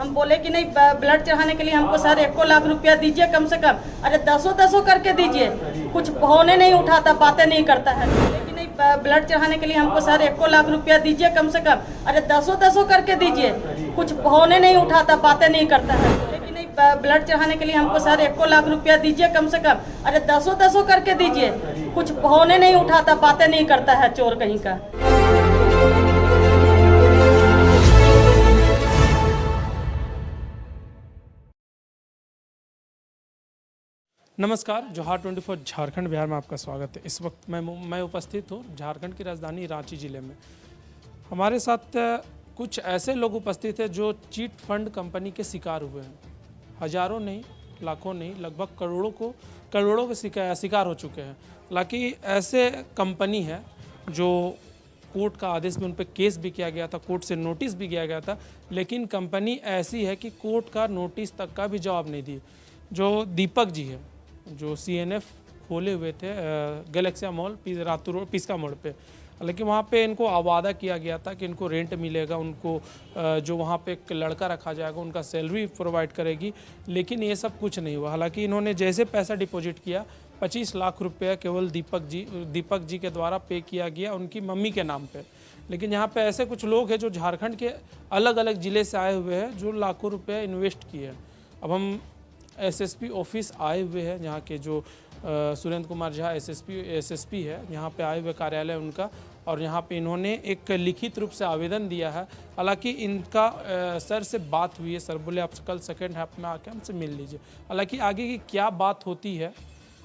हम बोले कि नहीं ब्लड चढ़ाने के लिए हमको सर 1 लाख रुपया दीजिए कम से कम। अरे 10 करके दीजिए, कुछ होने नहीं उठाता, बातें नहीं करता है। लेकिन नहीं ब्लड चढ़ाने के लिए हमको सर 1 लाख रुपया दीजिए कम से कम। अरे 10 करके दीजिए, कुछ होने नहीं उठाता, बातें नहीं करता है। लेकिन नहीं ब्लड चढ़ाने के लिए हमको सर 1 लाख रुपया दीजिए कम से कम। अरे 10 करके दीजिए, कुछ होने नहीं उठाता, बातें नहीं करता है, चोर कहीं का। नमस्कार, जोहार 24 झारखंड बिहार में आपका स्वागत है। इस वक्त मैं उपस्थित हूँ झारखंड की राजधानी रांची ज़िले में। हमारे साथ कुछ ऐसे लोग उपस्थित हैं जो चीट फंड कंपनी के शिकार हुए हैं। हज़ारों नहीं, लाखों नहीं, लगभग करोड़ों के शिकार हो चुके हैं। हालांकि ऐसे कंपनी है जो कोर्ट का आदेश में उन पर केस भी किया गया था, कोर्ट से नोटिस भी किया गया था, लेकिन कंपनी ऐसी है कि कोर्ट का नोटिस तक का भी जवाब नहीं दी। जो दीपक जी है, जो CNF खोले हुए थे गैलेक्सिया मॉल रातू रोड पिस्का मोड़ पे, हालांकि वहाँ पे इनको आवादा किया गया था कि इनको रेंट मिलेगा, उनको जो वहाँ पे एक लड़का रखा जाएगा, उनका सैलरी प्रोवाइड करेगी, लेकिन ये सब कुछ नहीं हुआ। हालांकि इन्होंने जैसे पैसा डिपॉजिट किया 25 लाख रुपया केवल दीपक जी के द्वारा पे किया गया उनकी मम्मी के नाम पे। लेकिन यहाँ पे ऐसे कुछ लोग हैं जो झारखंड के अलग अलग ज़िले से आए हुए हैं जो लाखों रुपये इन्वेस्ट किए हैं। अब हम SSP ऑफिस आए हुए हैं, यहाँ के जो सुरेंद्र कुमार झा SSP है, यहाँ पे आए हुए कार्यालय उनका, और यहाँ पे इन्होंने एक लिखित रूप से आवेदन दिया है। हालांकि इनका सर से बात हुई है, सर बोले आप कल सेकेंड हाफ में आके हमसे मिल लीजिए। हालांकि आगे की क्या बात होती है,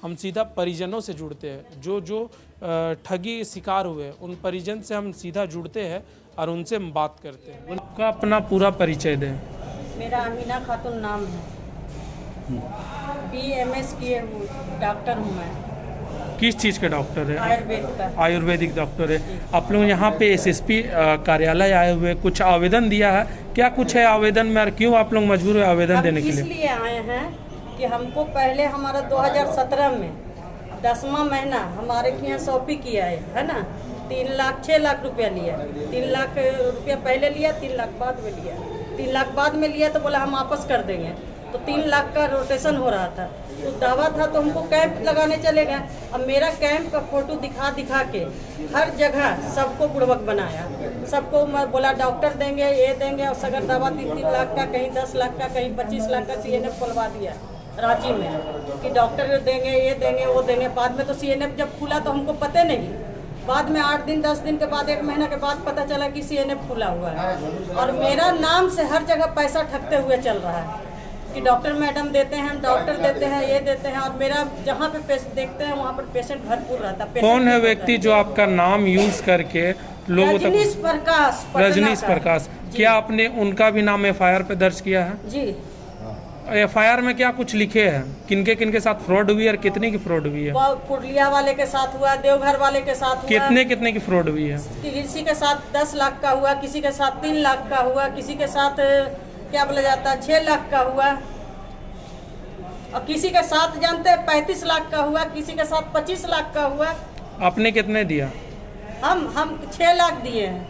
हम सीधा परिजनों से जुड़ते हैं। जो ठगी शिकार हुए उन परिजन से हम सीधा जुड़ते हैं और उनसे हम बात करते हैं। उनका अपना पूरा परिचय दें। मेरा अमीना खातून नाम है, BMS किए हुए डॉक्टर हूँ मैं। किस चीज़ के डॉक्टर है? आयुर्वेद का। आयुर्वेदिक डॉक्टर है। आप लोग यहाँ पे SSP कार्यालय आए हुए, कुछ आवेदन दिया है, क्या कुछ है आवेदन में और क्यों आप लोग मजबूर है आवेदन देने के लिए? इसलिए आए हैं कि हमको पहले हमारा 2017 में 10वां महीना हमारे यहाँ सौंपी किया है ना, 6 लाख रुपया लिया। 3 लाख रुपया पहले लिया, 3 लाख बाद में लिया। 3 लाख बाद में लिया तो बोला हम वापस कर देंगे, तो 3 लाख का रोटेशन हो रहा था, तो दावा था, तो हमको कैंप लगाने चले गए। अब मेरा कैंप का फोटो दिखा के हर जगह सबको बुड़बक बनाया, सबको बोला डॉक्टर देंगे, ये देंगे, और सगर दावा 3 लाख का, कहीं 10 लाख का, कहीं 25 लाख का CNF खुलवा दिया रांची में कि डॉक्टर देंगे, ये देंगे, वो देंगे। बाद में तो CNF जब खुला तो हमको पता नहीं, बाद में 8 दिन 10 दिन के बाद, 1 महीना के बाद पता चला कि CNF खुला हुआ है। और मेरा नाम से हर जगह पैसा ठगते हुए चल रहा है कि डॉक्टर मैडम देते हैं, हम डॉक्टर देते हैं, ये देते हैं, और मेरा जहाँ पे देखते हैं वहाँ पर पेशेंट भरपूर रहता है। कौन है व्यक्ति जो आपका नाम यूज करके लोगों तक? रजनीश प्रकाश। क्या आपने उनका भी नाम FIR पे दर्ज किया है? जी। FIR में क्या कुछ लिखे हैं, किनके साथ फ्रॉड हुई और कितने की फ्रॉड हुई है? पुरलिया वाले के साथ हुआ, देवघर वाले के साथ हुआ। कितने की फ्रॉड हुई है? किसी के साथ 10 लाख का हुआ, किसी के साथ 3 लाख का हुआ, किसी के साथ क्या बोला जाता है 6 लाख का हुआ, और किसी के साथ जानते हैं 35 लाख का हुआ, किसी के साथ 25 लाख का हुआ। आपने कितने दिया? हम 6 लाख दिए हैं।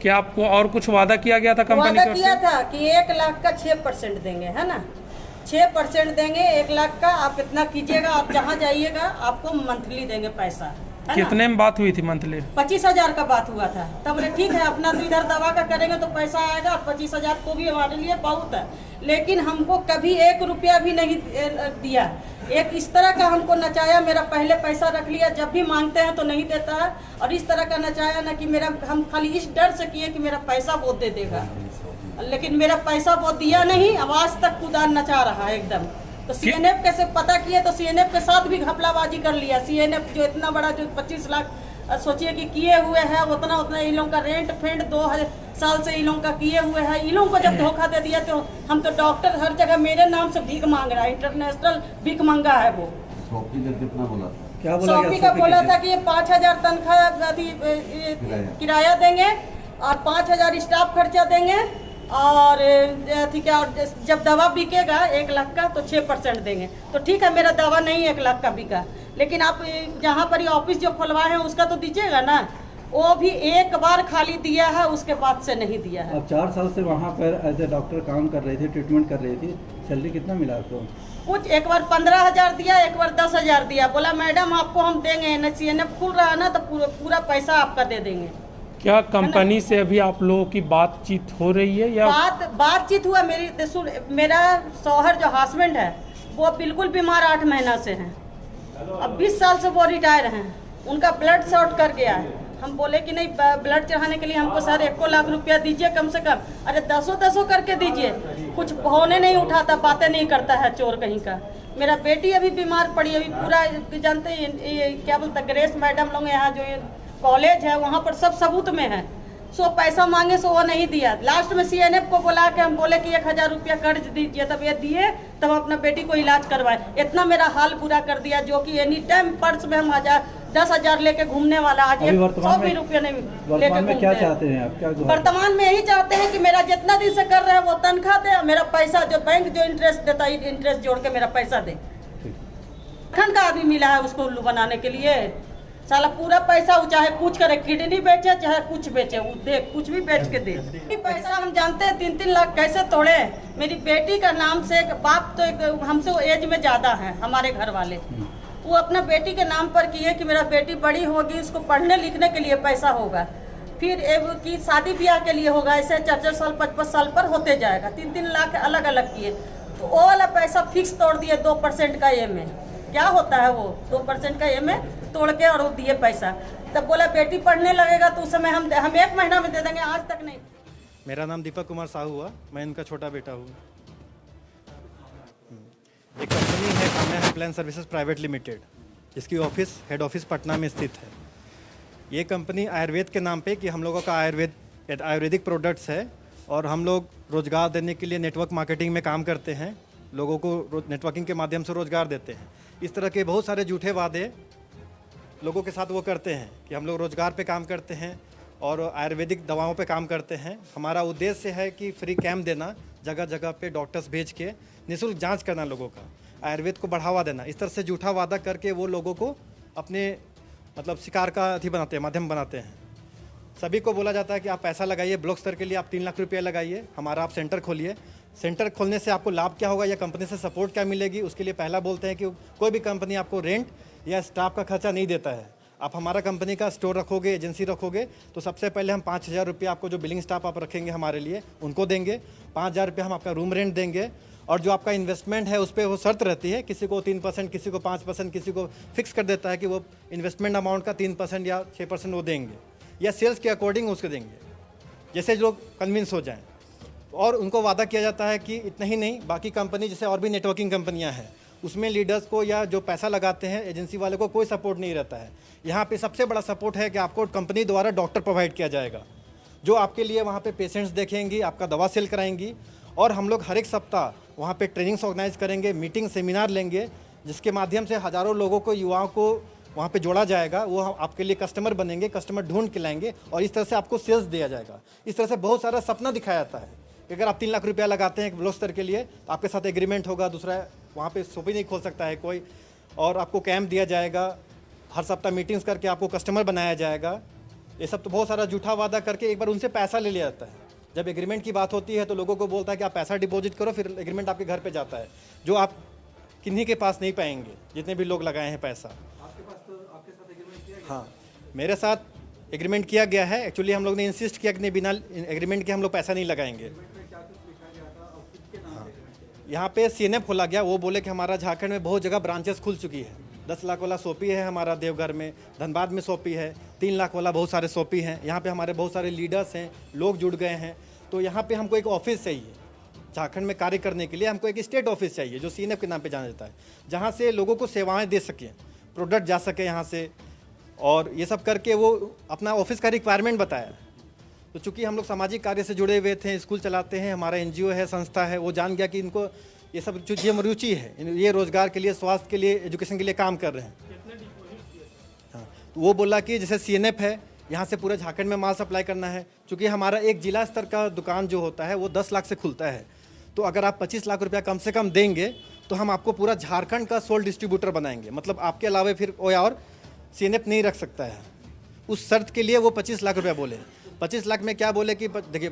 क्या आपको और कुछ वादा किया गया था कंपनी वादा किया था कि 1 लाख का 6% देंगे, है ना, 6% देंगे 1 लाख का। आप इतना कीजिएगा, आप जहाँ जाइएगा आपको मंथली देंगे पैसा। कितने में बात हुई थी मंथली? 25,000 का बात हुआ था। तब बोले ठीक है, अपना तो इधर दवा का करेंगे तो पैसा आएगा, और 25,000 को भी हमारे लिए बहुत है। लेकिन हमको कभी 1 रुपया भी नहीं दिया। एक इस तरह का हमको नचाया, मेरा पहले पैसा रख लिया, जब भी मांगते हैं तो नहीं देता है, और इस तरह का नचाया ना कि हम खाली इस डर से किए कि मेरा पैसा वो दे देगा, लेकिन मेरा पैसा वो दिया नहीं। आवाज तक खुदा नचा रहा है एकदम। तो CNF कैसे पता किए, तो CNF के साथ भी घपलाबाजी कर लिया। CNF जो इतना बड़ा, जो 25 लाख सोचिए कि किए हुए हैं, उतना इन लोगों का रेंट फेंट 2 साल से इन लोगों का किए हुए हैं। इन लोगों को जब धोखा दे दिया तो हम तो डॉक्टर हर जगह मेरे नाम से भीख मांग रहा है, इंटरनेशनल भीख मांगा है वो। कितना बोला था? क्या बोला था कि 5,000 तनख्वाह किराया देंगे और 5,000 स्टाफ खर्चा देंगे, और ठीक है, और जब दवा बिकेगा 1 लाख का तो 6% देंगे। तो ठीक है, मेरा दवा नहीं 1 लाख का बिका, लेकिन आप जहाँ पर ऑफिस जो खुलवाए हैं उसका तो दीजिएगा ना। वो भी एक बार खाली दिया है, उसके बाद से नहीं दिया है। आप 4 साल से वहाँ पर एज ए डॉक्टर काम कर रहे थे, ट्रीटमेंट कर रही थी, सैलरी कितना मिला आपको? कुछ एक बार 15,000 दिया, एक बार 10,000 दिया। बोला मैडम आपको हम देंगे, NCNF खुल रहा है ना तो पूरा पैसा आपका दे देंगे। क्या कंपनी से अभी आप लोगों की बातचीत हो रही है या बातचीत हुआ? मेरा शौहर जो हस्बैंड है वो बिल्कुल बीमार 8 महीना से हैं। अब 20 साल से वो रिटायर हैं। उनका ब्लड शॉर्ट कर गया है। हम बोले कि नहीं, ब्लड चढ़ाने के लिए हमको सर 1 लाख रुपया दीजिए कम से कम। अरे 10 करके दीजिए। कुछ होने नहीं उठाता, बातें नहीं करता है, चोर कहीं का। मेरा बेटी अभी बीमार पड़ी, अभी पूरा जानते हैं क्या बोलता, ग्रेस मैडम लोग यहाँ जो कॉलेज है वहाँ पर सब सबूत में है। सो पैसा मांगे सो वो नहीं दिया। लास्ट में CNF को बुला के हम बोले कि 1,000 रुपया कर्ज दीजिए, तब ये दिए, तब अपना बेटी को इलाज करवाए। इतना मेरा हाल बुरा कर दिया, जो कि एनी टाइम पर्स में हम 10,000 लेके घूमने वाला, आज 100 भी रुपया नहीं लेके घूमते क्या हैं। चाहते हैं आप? क्या वर्तमान में यही चाहते हैं कि मेरा जितना दिन से कर रहे हैं वो तनख्वाह दे, मेरा पैसा जो बैंक जो इंटरेस्ट देता है, इंटरेस्ट जोड़ के मेरा पैसा दे। खंड का आदमी मिला है उसको उल्लू बनाने के लिए। साला पूरा पैसा वो चाहे कुछ करे, किडनी बेचे चाहे कुछ बेचे, वो दे, कुछ भी बेच के दे। पैसा हम जानते हैं 3-3 लाख कैसे तोड़े। मेरी बेटी का नाम से, बाप तो हमसे वो एज में ज़्यादा है, हमारे घर वाले, वो अपना बेटी के नाम पर किए कि मेरा बेटी बड़ी होगी, उसको पढ़ने लिखने के लिए पैसा होगा, फिर की शादी ब्याह के लिए होगा, ऐसे 4-4 साल 5-5 साल पर होते जाएगा। 3-3 लाख अलग अलग किए, तो वो वाला पैसा फिक्स तोड़ दिए 2% का EMI। क्या होता है वो 2% का EMI तोड़ के और वो दिए पैसा। तब बोला बेटी पढ़ने लगेगा तो उस समय हम 1 महीना में दे देंगे, आज तक नहीं। मेरा नाम दीपक कुमार साहू हुआ, मैं इनका छोटा बेटा हूँ। एक कंपनी है Kamya helpline services private limited, जिसकी हेड ऑफिस पटना में स्थित है। ये कंपनी आयुर्वेद के नाम पे, कि हम लोगों का आयुर्वेदिक प्रोडक्ट्स है, और हम लोग रोजगार देने के लिए नेटवर्क मार्केटिंग में काम करते हैं, लोगों को नेटवर्किंग के माध्यम से रोजगार देते हैं। इस तरह के बहुत सारे झूठे वादे लोगों के साथ वो करते हैं कि हम लोग रोजगार पे काम करते हैं और आयुर्वेदिक दवाओं पे काम करते हैं। हमारा उद्देश्य है कि फ्री कैंप देना, जगह जगह पे डॉक्टर्स भेज के निःशुल्क जांच करना, लोगों का आयुर्वेद को बढ़ावा देना। इस तरह से झूठा वादा करके वो लोगों को अपने मतलब शिकार का बनाते हैं, माध्यम बनाते हैं। सभी को बोला जाता है कि आप पैसा लगाइए, ब्लॉक स्तर के लिए आप 3 लाख रुपया लगाइए, हमारा आप सेंटर खोलिए। सेंटर खोलने से आपको लाभ क्या होगा या कंपनी से सपोर्ट क्या मिलेगी, उसके लिए पहला बोलते हैं कि कोई भी कंपनी आपको रेंट या स्टाफ का खर्चा नहीं देता है। आप हमारा कंपनी का स्टोर रखोगे, एजेंसी रखोगे, तो सबसे पहले हम 5,000 रुपया आपको, जो बिलिंग स्टाफ आप रखेंगे हमारे लिए, उनको देंगे। 5,000 रुपया हम आपका रूम रेंट देंगे, और जो आपका इन्वेस्टमेंट है उस पर वो शर्त रहती है, किसी को 3%, किसी को 5%, किसी को फिक्स कर देता है कि वो इन्वेस्टमेंट अमाउंट का 3% या 6% वो देंगे, या सेल्स के अकॉर्डिंग उसको देंगे, जैसे लोग कन्विंस हो जाएं। और उनको वादा किया जाता है कि इतना ही नहीं, बाकी कंपनी जैसे और भी नेटवर्किंग कंपनियां हैं, उसमें लीडर्स को या जो पैसा लगाते हैं एजेंसी वाले को कोई सपोर्ट नहीं रहता है। यहाँ पे सबसे बड़ा सपोर्ट है कि आपको कंपनी द्वारा डॉक्टर प्रोवाइड किया जाएगा, जो आपके लिए वहाँ पे पेशेंट्स देखेंगी, आपका दवा सेल कराएंगी। और हम लोग हर एक सप्ताह वहाँ पे ट्रेनिंग्स ऑर्गेनाइज करेंगे, मीटिंग सेमिनार लेंगे, जिसके माध्यम से हज़ारों लोगों को, युवाओं को वहाँ पे जोड़ा जाएगा। वो आपके लिए कस्टमर बनेंगे, कस्टमर ढूंढ के लाएंगे, और इस तरह से आपको सेल्स दिया जाएगा। इस तरह से बहुत सारा सपना दिखाया जाता है कि अगर आप 3 लाख रुपया लगाते हैं एक ब्लॉक स्तर के लिए, तो आपके साथ एग्रीमेंट होगा, दूसरा वहाँ पे शॉप ही नहीं खोल सकता है कोई, और आपको कैंप दिया जाएगा, हर सप्ताह मीटिंग्स करके आपको कस्टमर बनाया जाएगा। ये सब तो बहुत सारा झूठा वादा करके एक बार उनसे पैसा ले लिया जाता है। जब एग्रीमेंट की बात होती है तो लोगों को बोलता है कि आप पैसा डिपॉजिट करो, फिर एग्रीमेंट आपके घर पे जाता है, जो आप किन्हीं के पास नहीं पाएंगे, जितने भी लोग लगाए हैं पैसा। आपके पास तो आपके साथ एग्रीमेंट किया गया? हाँ, मेरे साथ एग्रीमेंट किया गया है। एक्चुअली हम लोग ने इंसिस्ट किया कि बिना एग्रीमेंट के हम लोग पैसा नहीं लगाएंगे। यहाँ पे CNF खोला गया, वो बोले कि हमारा झारखंड में बहुत जगह ब्रांचेस खुल चुकी है। 10 लाख वाला सोपी है हमारा देवघर में, धनबाद में सोपी है, 3 लाख वाला बहुत सारे सोपी हैं। यहाँ पे हमारे बहुत सारे लीडर्स हैं, लोग जुड़ गए हैं। तो यहाँ पे हमको एक ऑफिस चाहिए झारखंड में कार्य करने के लिए, हमको एक स्टेट ऑफिस चाहिए जो CNF के नाम पे जाना जाता है, जहाँ से लोगों को सेवाएं दे सकें, प्रोडक्ट जा सके यहाँ से। और ये सब करके वो अपना ऑफिस का रिक्वायरमेंट बताया। तो चूँकि हम लोग सामाजिक कार्य से जुड़े हुए थे, स्कूल चलाते हैं, हमारा NGO है, संस्था है, वो जान गया कि इनको ये सब जो चीज़ें रुचि है, ये रोज़गार के लिए, स्वास्थ्य के लिए, एजुकेशन के लिए काम कर रहे हैं। हाँ, तो वो बोला कि जैसे CNF है, यहाँ से पूरे झारखंड में माल सप्लाई करना है। चूँकि हमारा एक जिला स्तर का दुकान जो होता है वो 10 लाख से खुलता है, तो अगर आप 25 लाख रुपया कम से कम देंगे तो हम आपको पूरा झारखंड का सोल डिस्ट्रीब्यूटर बनाएंगे। मतलब आपके अलावा फिर कोई और CNF नहीं रख सकता है। उस शर्त के लिए वो 25 लाख रुपया बोले। 25 लाख में क्या बोले कि देखिए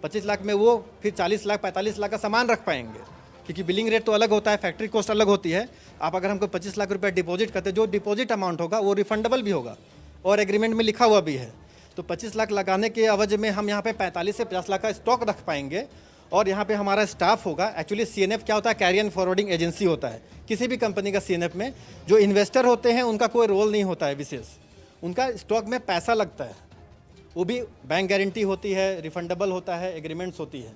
25 लाख में वो फिर 40 लाख 45 लाख का सामान रख पाएंगे, क्योंकि बिलिंग रेट तो अलग होता है, फैक्ट्री कॉस्ट अलग होती है। आप अगर हमको 25 लाख रुपया डिपॉजिट करते, जो डिपॉजिट अमाउंट होगा वो रिफंडेबल भी होगा और एग्रीमेंट में लिखा हुआ भी है। तो 25 लाख लगाने के एवज में हम यहाँ पे 45 से 50 लाख का स्टॉक रख पाएंगे और यहाँ पे हमारा स्टाफ होगा। एक्चुअली CNF क्या होता है, कैरियर फॉरवर्डिंग एजेंसी होता है किसी भी कंपनी का। CNF में जो इन्वेस्टर होते हैं उनका कोई रोल नहीं होता है विशेष, उनका स्टॉक में पैसा लगता है, वो भी बैंक गारंटी होती है, रिफंडेबल होता है, एग्रीमेंट्स होती है।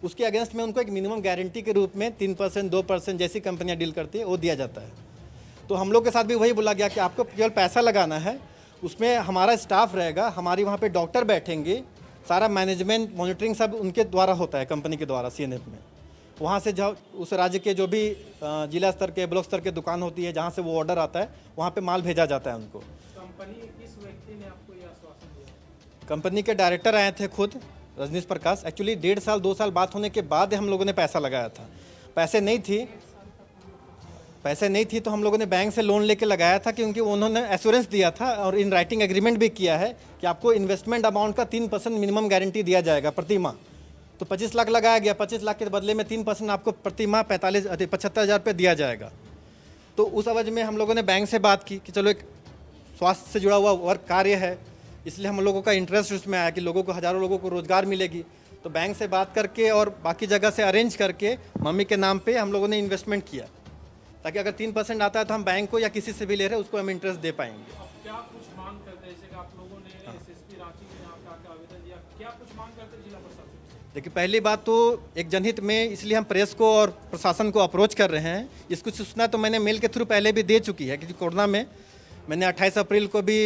उसके अगेंस्ट में उनको एक मिनिमम गारंटी के रूप में 3% 2% जैसी कंपनियां डील करती है वो दिया जाता है। तो हम लोग के साथ भी वही बोला गया कि आपको केवल पैसा लगाना है, उसमें हमारा स्टाफ रहेगा, हमारी वहाँ पे डॉक्टर बैठेंगे, सारा मैनेजमेंट मॉनिटरिंग सब उनके द्वारा होता है, कंपनी के द्वारा CNF में। वहाँ से जब उस राज्य के जो भी जिला स्तर के ब्लॉक स्तर के दुकान होती है जहाँ से वो ऑर्डर आता है वहाँ पे माल भेजा जाता है उनको। कंपनी किस व्यक्ति ने आपको यह आश्वासन दिया? कंपनी के डायरेक्टर आए थे खुद, रजनीश प्रकाश। एक्चुअली 1.5 साल 2 साल बात होने के बाद हम लोगों ने पैसा लगाया था। पैसे नहीं थी तो हम लोगों ने बैंक से लोन लेके लगाया था, क्योंकि उन्होंने एश्योरेंस दिया था और इन राइटिंग एग्रीमेंट भी किया है कि आपको इन्वेस्टमेंट अमाउंट का 3% मिनिमम गारंटी दिया जाएगा प्रति माह। तो 25 लाख लगाया गया, 25 लाख के बदले में 3% आपको प्रति माह 75,000 रुपये दिया जाएगा। तो उस अवधि में हम लोगों ने बैंक से बात की कि चलो एक स्वास्थ्य से जुड़ा हुआ वर्क कार्य है, इसलिए हम लोगों का इंटरेस्ट उसमें आया कि लोगों को, हज़ारों लोगों को रोज़गार मिलेगी। तो बैंक से बात करके और बाकी जगह से अरेंज करके मम्मी के नाम पे हम लोगों ने इन्वेस्टमेंट किया, ताकि अगर 3% आता है तो हम बैंक को या किसी से भी ले रहे हैं उसको हम इंटरेस्ट दे पाएंगे। अब क्या कुछ मांग करते हैं, जैसे कि आप लोगों ने SSP रांची में यहाँ पे आकर आवेदन दिया, क्या कुछ मांग करते हैं जिला प्रशासन से? देखिए पहली बात तो एक जनहित में, इसलिए हम प्रेस को और प्रशासन को अप्रोच कर रहे हैं। इसको सूचना तो मैंने मेल के थ्रू पहले भी दे चुकी है, क्योंकि कोरोना में मैंने 28 अप्रैल को भी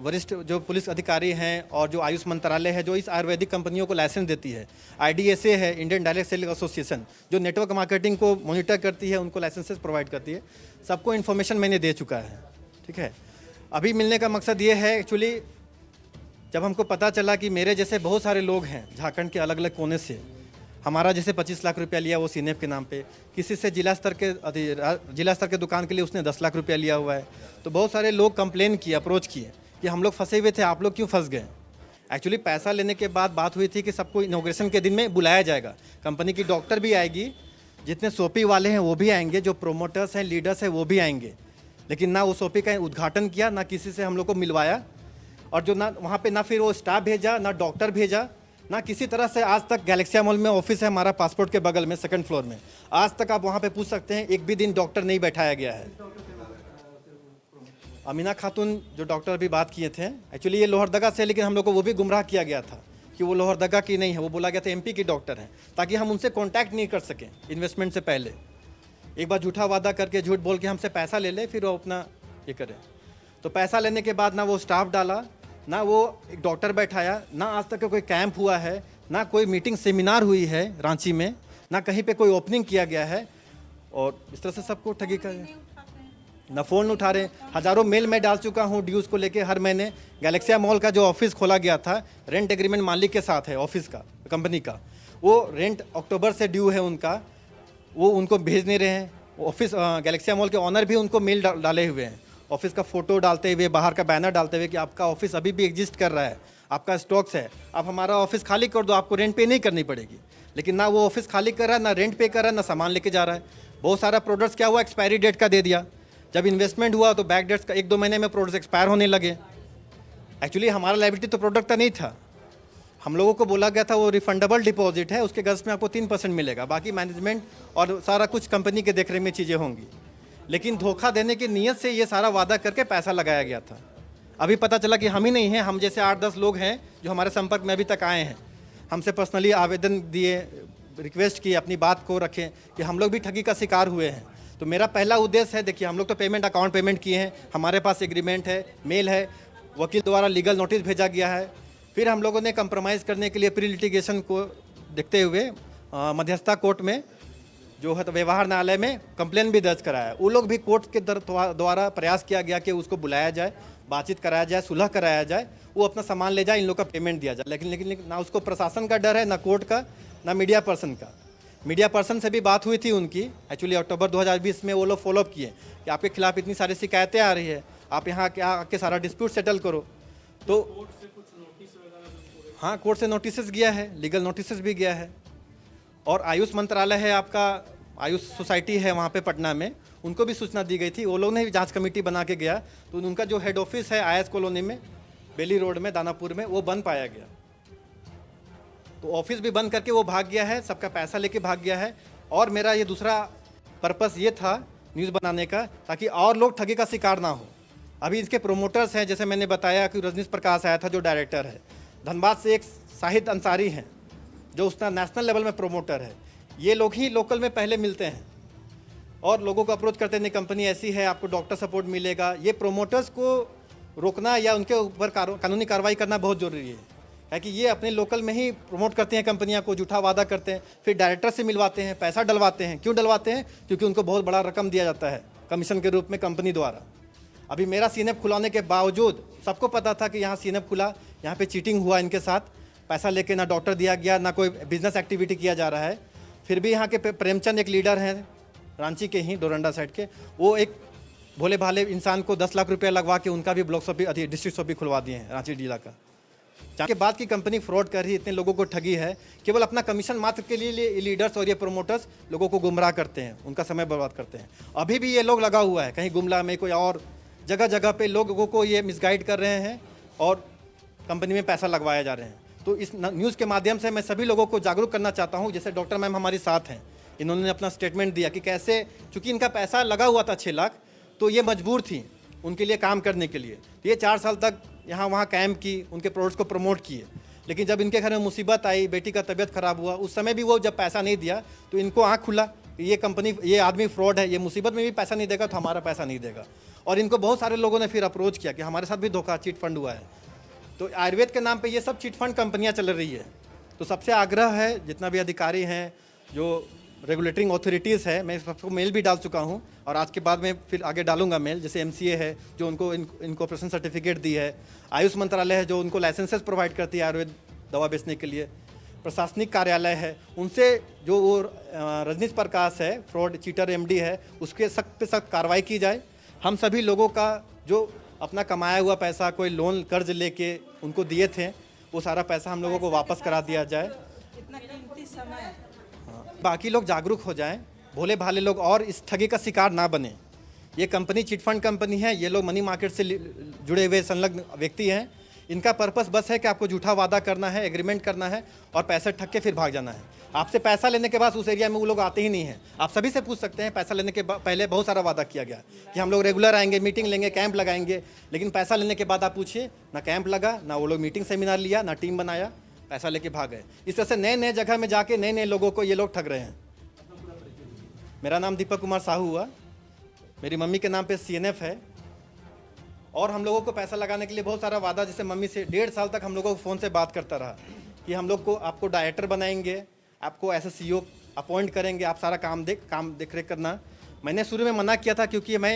वरिष्ठ जो पुलिस अधिकारी हैं और जो आयुष मंत्रालय है जो इस आयुर्वेदिक कंपनियों को लाइसेंस देती है, IDSA है, इंडियन डायरेक्ट सेलिंग एसोसिएशन, जो नेटवर्क मार्केटिंग को मॉनिटर करती है, उनको लाइसेंसेस प्रोवाइड करती है, सबको इन्फॉर्मेशन मैंने दे चुका है। ठीक है, अभी मिलने का मकसद ये है, एक्चुअली जब हमको पता चला कि मेरे जैसे बहुत सारे लोग हैं झारखंड के अलग अलग कोने से, हमारा जैसे 25 लाख रुपया लिया वो CNF के नाम पे, किसी से जिला स्तर के दुकान के लिए उसने 10 लाख रुपया लिया हुआ है। तो बहुत सारे लोग कंप्लेन किए, अप्रोच किए कि हम लोग फंसे हुए थे, आप लोग क्यों फंस गए। एक्चुअली पैसा लेने के बाद बात हुई थी कि सबको इनॉग्रेशन के दिन में बुलाया जाएगा, कंपनी की डॉक्टर भी आएगी, जितने सोपी वाले हैं वो भी आएंगे, जो प्रोमोटर्स हैं, लीडर्स हैं वो भी आएंगे। लेकिन ना वो सोपी का उद्घाटन किया, ना किसी से हम लोग को मिलवाया, और जो ना वहाँ पे ना फिर वो स्टाफ भेजा, ना डॉक्टर भेजा, ना किसी तरह से आज तक। गैलेक्सिया मॉल में ऑफिस है हमारा, पासपोर्ट के बगल में 2nd फ्लोर में, आज तक आप वहाँ पे पूछ सकते हैं, एक भी दिन डॉक्टर नहीं बैठाया गया है। अमीना खातून जो डॉक्टर अभी बात किए थे, एक्चुअली ये लोहरदगा से, लेकिन हम लोग को वो भी गुमराह किया गया था कि वो लोहरदगा की नहीं है, वो बोला गया था MP की डॉक्टर हैं, ताकि हम उनसे कांटेक्ट नहीं कर सकें इन्वेस्टमेंट से पहले। एक बार झूठा वादा करके, झूठ बोल के हमसे पैसा ले ले, फिर वो अपना ये करे। तो पैसा लेने के बाद ना वो स्टाफ डाला, ना वो एक डॉक्टर बैठाया, ना आज तक कोई कैंप हुआ है, ना कोई मीटिंग सेमिनार हुई है रांची में, ना कहीं पे कोई ओपनिंग किया गया है। और इस तरह से सबको ठगी कर, ना फ़ोन उठा रहे। हज़ारों मेल मैं डाल चुका हूँ ड्यूज़ को लेके हर महीने। गैलेक्सिया मॉल का जो ऑफिस खोला गया था, रेंट एग्रीमेंट मालिक के साथ है ऑफिस का, कंपनी का, वो रेंट अक्टूबर से ड्यू है उनका, वो उनको भेज नहीं रहे हैं। ऑफिस गैलेक्सिया मॉल के ऑनर भी उनको मेल डाले हुए हैं, ऑफिस का फ़ोटो डालते हुए, बाहर का बैनर डालते हुए कि आपका ऑफिस अभी भी एग्जिस्ट कर रहा है, आपका स्टॉक्स है, आप हमारा ऑफिस खाली कर दो, आपको रेंट पे नहीं करनी पड़ेगी। लेकिन ना वो ऑफिस खाली कर रहा है, ना रेंट पे कर रहा है, ना सामान लेके जा रहा है। बहुत सारा प्रोडक्ट्स क्या हुआ, एक्सपायरी डेट का दे दिया। जब इन्वेस्टमेंट हुआ तो बैक डेट्स का 1-2 महीने में प्रोडक्ट्स एक्सपायर होने लगे। एक्चुअली हमारा लायबिलिटी तो प्रोडक्ट का नहीं था, हम लोगों को बोला गया था वो रिफंडेबल डिपॉजिट है, उसके गर्ज में आपको 3% मिलेगा, बाकी मैनेजमेंट और सारा कुछ कंपनी के देखरेख में चीज़ें होंगी। लेकिन धोखा देने की नीयत से ये सारा वादा करके पैसा लगाया गया था। अभी पता चला कि हम ही नहीं हैं, हम जैसे 8-10 लोग हैं जो हमारे संपर्क में अभी तक आए हैं, हमसे पर्सनली आवेदन दिए, रिक्वेस्ट की, अपनी बात को रखें कि हम लोग भी ठगी का शिकार हुए हैं। तो मेरा पहला उद्देश्य है, देखिए हम लोग तो पेमेंट अकाउंट पेमेंट किए हैं, हमारे पास एग्रीमेंट है, मेल है, वकील द्वारा लीगल नोटिस भेजा गया है। फिर हम लोगों ने कंप्रोमाइज़ करने के लिए प्री लिटिगेशन को देखते हुए मध्यस्थता कोर्ट में जो है तो व्यवहार न्यायालय में कंप्लेन भी दर्ज कराया। वो लोग भी कोर्ट के द्वारा प्रयास किया गया कि उसको बुलाया जाए, बातचीत कराया जाए, सुलह कराया जाए, वो अपना सामान ले जाए, इन लोग का पेमेंट दिया जाए। लेकिन ना उसको प्रशासन का डर है, ना कोर्ट का, ना मीडिया पर्सन का। मीडिया पर्सन से भी बात हुई थी उनकी, एक्चुअली अक्टूबर 2020 में वो लोग फॉलोअप किए कि आपके खिलाफ इतनी सारी शिकायतें आ रही है, आप यहाँ क्या आके सारा डिस्प्यूट सेटल करो। तो हाँ, कोर्ट से नोटिस गया है, लीगल नोटिस भी गया है। और आयुष मंत्रालय है आपका, आयुष सोसाइटी है वहाँ पे पटना में, उनको भी सूचना दी गई थी। वो लोग ने भी जांच कमेटी बना के गया, तो उनका जो हेड ऑफिस है आयस कॉलोनी में, बेली रोड में, दानापुर में, वो बंद पाया गया। तो ऑफिस भी बंद करके वो भाग गया है, सबका पैसा लेके भाग गया है। और मेरा ये दूसरा पर्पस ये था न्यूज़ बनाने का, ताकि और लोग ठगी का शिकार ना हो। अभी इसके प्रोमोटर्स हैं, जैसे मैंने बताया कि रजनीश प्रकाश आया था जो डायरेक्टर है, धनबाद से एक शाहिद अंसारी हैं जो उसका नेशनल लेवल में प्रोमोटर है। ये लोग ही लोकल में पहले मिलते हैं और लोगों को अप्रोच करते हैं, कंपनी ऐसी है, आपको डॉक्टर सपोर्ट मिलेगा। ये प्रोमोटर्स को रोकना या उनके ऊपर कानूनी कार्रवाई करना बहुत ज़रूरी है कि ये अपने लोकल में ही प्रमोट करते हैं कंपनियां को, झूठा वादा करते हैं, फिर डायरेक्टर से मिलवाते हैं, पैसा डलवाते हैं। क्यों डलवाते हैं? क्योंकि उनको बहुत बड़ा रकम दिया जाता है कमीशन के रूप में कंपनी द्वारा। अभी मेरा सीनेप खुलाने के बावजूद सबको पता था कि यहाँ सीनेप खुला, यहाँ पे चीटिंग हुआ, इनके साथ पैसा लेके ना डॉक्टर दिया गया, ना कोई बिजनेस एक्टिविटी किया जा रहा है। फिर भी यहाँ के प्रेमचंद एक लीडर हैं रांची के ही, डोरंडा साइड के, वो एक भोले भाले इंसान को 10 लाख रुपया लगवा के उनका भी ब्लॉक शॉप, डिस्ट्रिक्ट शॉप भी खुलवा दिए हैं रांची जिला का। के बाद की कंपनी फ्रॉड कर रही, इतने लोगों को ठगी है, केवल अपना कमीशन मात्र के लिए लीडर्स और ये प्रोमोटर्स लोगों को गुमराह करते हैं, उनका समय बर्बाद करते हैं। अभी भी ये लोग लगा हुआ है, कहीं गुमला में, कोई और जगह जगह पे लोगों को ये मिसगाइड कर रहे हैं और कंपनी में पैसा लगवाया जा रहे हैं। तो इस न्यूज़ के माध्यम से मैं सभी लोगों को जागरूक करना चाहता हूँ। जैसे डॉक्टर मैम हमारे साथ हैं, इन्होंने अपना स्टेटमेंट दिया कि कैसे, चूँकि इनका पैसा लगा हुआ था 6 लाख, तो ये मजबूर थी उनके लिए काम करने के लिए। ये 4 साल तक यहाँ वहाँ कैंप की, उनके प्रोडक्ट्स को प्रमोट किए, लेकिन जब इनके घर में मुसीबत आई, बेटी का तबीयत खराब हुआ, उस समय भी वो जब पैसा नहीं दिया तो इनको आँख खुला कि ये कंपनी, ये आदमी फ्रॉड है, ये मुसीबत में भी पैसा नहीं देगा तो हमारा पैसा नहीं देगा। और इनको बहुत सारे लोगों ने फिर अप्रोच किया कि हमारे साथ भी धोखा, चिट फंड हुआ है। तो आयुर्वेद के नाम पे ये सब चिट फंड कंपनियां चल रही है। तो सबसे आग्रह है, जितना भी अधिकारी हैं, जो रेगुलेटिंग अथॉरिटीज़ है, मैं सबको मेल भी डाल चुका हूं और आज के बाद में फिर आगे डालूंगा मेल। जैसे MCA है जो उनको इनकॉर्पोरेशन सर्टिफिकेट दी है, आयुष मंत्रालय है जो उनको लाइसेंसेस प्रोवाइड करती है आयुर्वेद दवा बेचने के लिए, प्रशासनिक कार्यालय है, उनसे जो वो रजनीश प्रकाश है, फ्रॉड चीटर MD है, उसके सख्त पे सख्त कार्रवाई की जाए। हम सभी लोगों का जो अपना कमाया हुआ पैसा, कोई लोन कर्ज लेके उनको दिए थे, वो सारा पैसा हम लोगों को वापस करा दिया जाए। इतना कीमती समय, बाकी लोग जागरूक हो जाएं, भोले भाले लोग और इस ठगी का शिकार ना बने। ये कंपनी चिटफंड कंपनी है, ये लोग मनी मार्केट से जुड़े हुए संलग्न व्यक्ति हैं। इनका पर्पस बस है कि आपको झूठा वादा करना है, एग्रीमेंट करना है और पैसे ठग के फिर भाग जाना है। आपसे पैसा लेने के बाद उस एरिया में वो लोग आते ही नहीं हैं। आप सभी से पूछ सकते हैं, पैसा लेने के पहले बहुत सारा वादा किया गया कि हम लोग रेगुलर आएंगे, मीटिंग लेंगे, कैंप लगाएंगे, लेकिन पैसा लेने के बाद आप पूछिए, ना कैंप लगा, ना वो लोग मीटिंग सेमिनार लिया, ना टीम बनाया, पैसा लेके भाग गए। इस तरह से नए नए जगह में जाके नए नए लोगों को ये लोग ठग रहे हैं। मेरा नाम दीपक कुमार साहू हुआ, मेरी मम्मी के नाम पे CNF है और हम लोगों को पैसा लगाने के लिए बहुत सारा वादा, जैसे मम्मी से 1.5 साल तक हम लोगों को फ़ोन से बात करता रहा कि हम लोग को आपको डायरेक्टर बनाएंगे, आपको ऐसे CEO अपॉइंट करेंगे, आप सारा काम देख रेख करना। मैंने शुरू में मना किया था क्योंकि मैं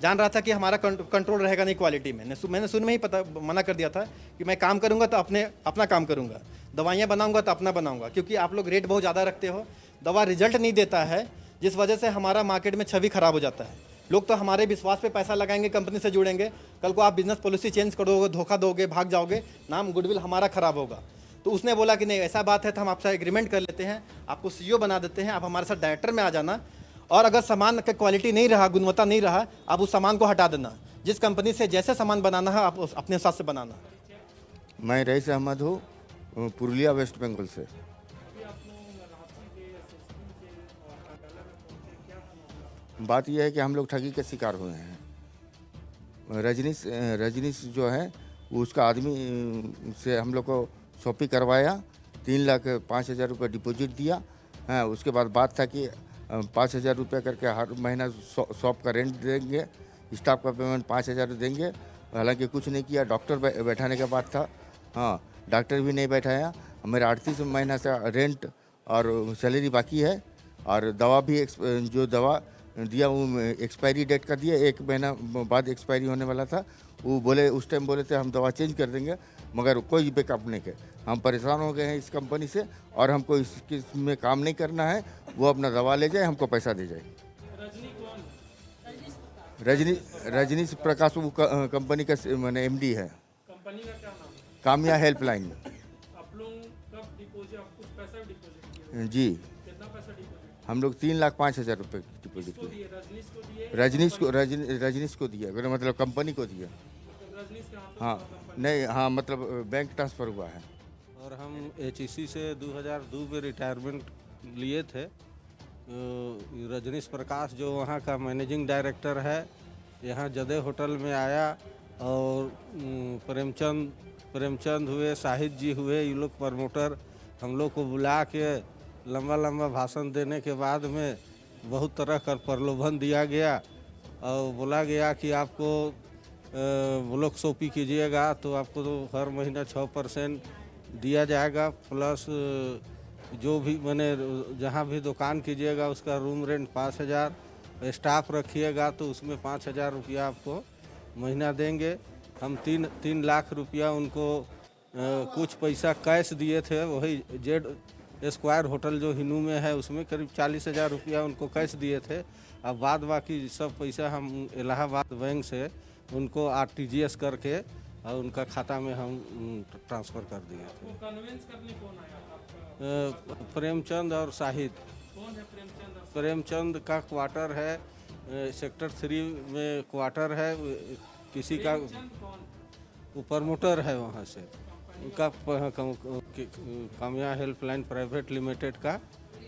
जान रहा था कि हमारा कंट्रोल रहेगा नहीं क्वालिटी में। मैंने शुरू में ही मना कर दिया था कि मैं काम करूँगा तो अपना काम करूँगा, दवाइयाँ बनाऊँगा तो अपना बनाऊँगा, क्योंकि आप लोग रेट बहुत ज़्यादा रखते हो, दवा रिजल्ट नहीं देता है, जिस वजह से हमारा मार्केट में छवि खराब हो जाता है। लोग तो हमारे विश्वास पे पैसा लगाएंगे, कंपनी से जुड़ेंगे, कल को आप बिजनेस पॉलिसी चेंज करोगे, धोखा दोगे, भाग जाओगे, नाम गुडविल हमारा खराब होगा। तो उसने बोला कि नहीं, ऐसा बात है तो हम आपसे एग्रीमेंट कर लेते हैं, आपको CEO बना देते हैं, आप हमारे साथ डायरेक्टर में आ जाना, और अगर सामान का क्वालिटी नहीं रहा, गुणवत्ता नहीं रहा, आप उस सामान को हटा देना। जिस कंपनी से जैसे सामान बनाना है आप अपने हिसाब से बनाना। मैं रईस अहमद हूँ, पुरुलिया वेस्ट बंगाल से। बात यह है कि हम लोग ठगी के शिकार हुए हैं। रजनीश जो है उसका आदमी से हम लोग को शॉपिंग करवाया, 3,05,000 रुपये डिपॉजिट दिया। हाँ, उसके बाद बात था कि 5,000 रुपये करके हर महीना शॉप का रेंट देंगे, स्टाफ का पेमेंट 5,000 देंगे। हालांकि कुछ नहीं किया, डॉक्टर बैठाने का बात था, हाँ डॉक्टर भी नहीं बैठाया। मेरा 38 महीना से रेंट और सैलरी बाकी है, और दवा भी जो दवा दिया वो एक्सपायरी डेट का दिया, 1 महीना बाद एक्सपायरी होने वाला था। वो बोले, उस टाइम बोले थे हम दवा चेंज कर देंगे, मगर कोई बैकअप नहीं है। हम परेशान हो गए हैं इस कंपनी से, और हमको इसमें काम नहीं करना है। वो अपना दवा ले जाए, हमको पैसा दे जाए। रजनीश प्रकाश वो कंपनी का मैंने MD है। कंपनी का क्या नाम है? कामिया हेल्पलाइन। आप लोग कब डिपॉजिट, आप कुछ पैसा डिपॉजिट किए? जी, कितना पैसा डिपॉजिट हम लोग 3,05,000 रुपये डिपॉजिट किए? किए। रजनीश को दिए? रजनीश को दिया, मतलब कंपनी को दिया। रजनीश के हाथ में हाँ, नहीं, हाँ, मतलब बैंक ट्रांसफ़र हुआ है। और हम HEC से 2002 में रिटायरमेंट लिए थे। रजनीश प्रकाश जो वहाँ का मैनेजिंग डायरेक्टर है, यहाँ जदे होटल में आया और प्रेमचंद हुए, शाहिद जी हुए, ये लोग प्रमोटर, हम लोग को बुला के लंबा लंबा भाषण देने के बाद में बहुत तरह का प्रलोभन दिया गया और बोला गया कि आपको वो लोग शॉपी कीजिएगा तो आपको तो हर महीना 6% दिया जाएगा, प्लस जो भी मैंने जहाँ भी दुकान कीजिएगा उसका रूम रेंट 5,000, स्टाफ रखिएगा तो उसमें 5,000 रुपया आपको महीना देंगे। हम 3 लाख रुपया उनको कुछ पैसा कैश दिए थे, वही जेड स्क्वायर होटल जो हिनू में है उसमें करीब 40,000 रुपया उनको कैश दिए थे। अब बाद बाकी सब पैसा हम इलाहाबाद बैंक से उनको RTGS करके और उनका खाता में हम ट्रांसफ़र कर दिए थे। कन्विंस करने कौन आया आपका? प्रेमचंद और शाहिद। कौन है प्रेमचंद? प्रेमचंद का क्वार्टर है सेक्टर 3 में क्वार्टर है, किसी का कौन? वो प्रमोटर है वहाँ से, उनका कामिया हेल्पलाइन प्राइवेट लिमिटेड का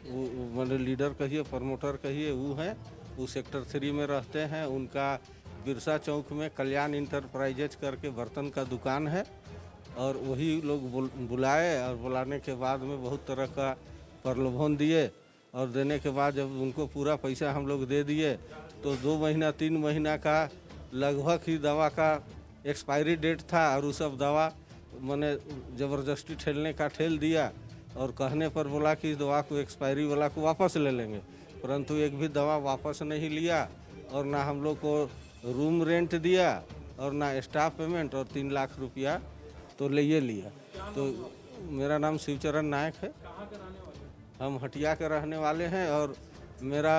वो मतलब लीडर कहिए, प्रमोटर कहिए, वो है। वो सेक्टर 3 में रहते हैं। उनका बिरसा चौक में कल्याण इंटरप्राइजेज करके बर्तन का दुकान है और वही लोग बुलाए और बुलाने के बाद में बहुत तरह का प्रलोभन दिए और देने के बाद जब उनको पूरा पैसा हम लोग दे दिए तो 2 महीना 3 महीना का लगभग ही दवा का एक्सपायरी डेट था और वो सब दवा मैंने ज़बरदस्ती ठेलने का ठेल दिया और कहने पर बोला कि दवा को एक्सपायरी वाला को वापस ले लेंगे, परंतु एक भी दवा वापस नहीं लिया और ना हम लोग को रूम रेंट दिया और ना स्टाफ पेमेंट और 3 लाख रुपया तो ले लिया। तो मेरा नाम शिवचरण नायक है। कहाँ के रहने वाले? हम हटिया के रहने वाले हैं और मेरा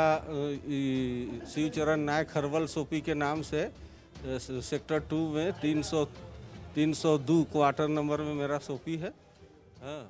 शिवचरण नायक हर्बल शॉपी के नाम से सेक्टर 2 में 302 क्वार्टर नंबर में मेरा शॉपी है। हाँ।